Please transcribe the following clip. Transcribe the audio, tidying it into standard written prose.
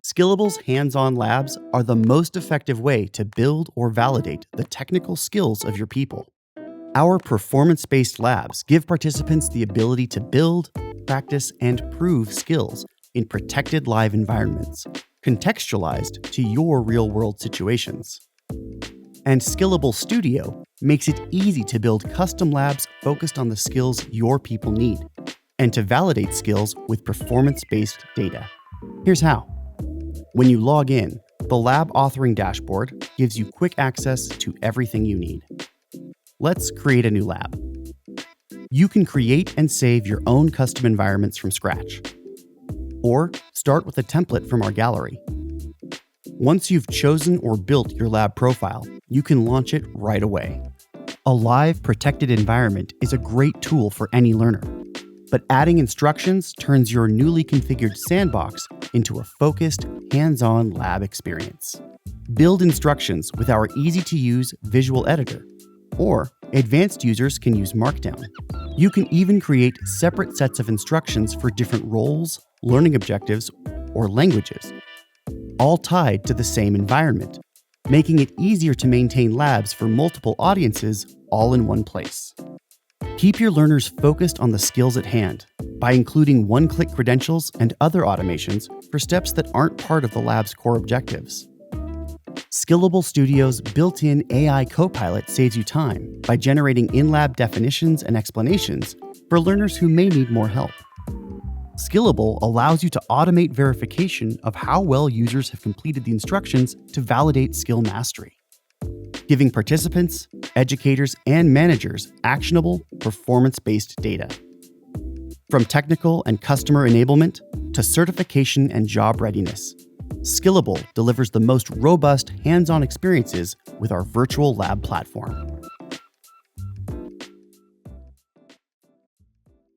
Skillable's hands-on labs are the most effective way to build or validate the technical skills of your people. Our performance-based labs give participants the ability to build, practice, and prove skills in protected live environments, contextualized to your real-world situations. And Skillable Studio makes it easy to build custom labs focused on the skills your people need, and to validate skills with performance-based data. Here's how. When you log in, the lab authoring dashboard gives you quick access to everything you need. Let's create a new lab. You can create and save your own custom environments from scratch, or start with a template from our gallery. Once you've chosen or built your lab profile, you can launch it right away. A live, protected environment is a great tool for any learner, but adding instructions turns your newly configured sandbox into a focused, hands-on lab experience. Build instructions with our easy-to-use visual editor, or advanced users can use Markdown. You can even create separate sets of instructions for different roles, learning objectives, or languages, all tied to the same environment, making it easier to maintain labs for multiple audiences all in one place. Keep your learners focused on the skills at hand by including one-click credentials and other automations for steps that aren't part of the lab's core objectives. Skillable Studio's built-in AI Copilot saves you time by generating in-lab definitions and explanations for learners who may need more help. Skillable allows you to automate verification of how well users have completed the instructions to validate skill mastery, giving participants, educators, and managers actionable, performance-based data. From technical and customer enablement to certification and job readiness, Skillable delivers the most robust hands-on experiences with our virtual lab platform.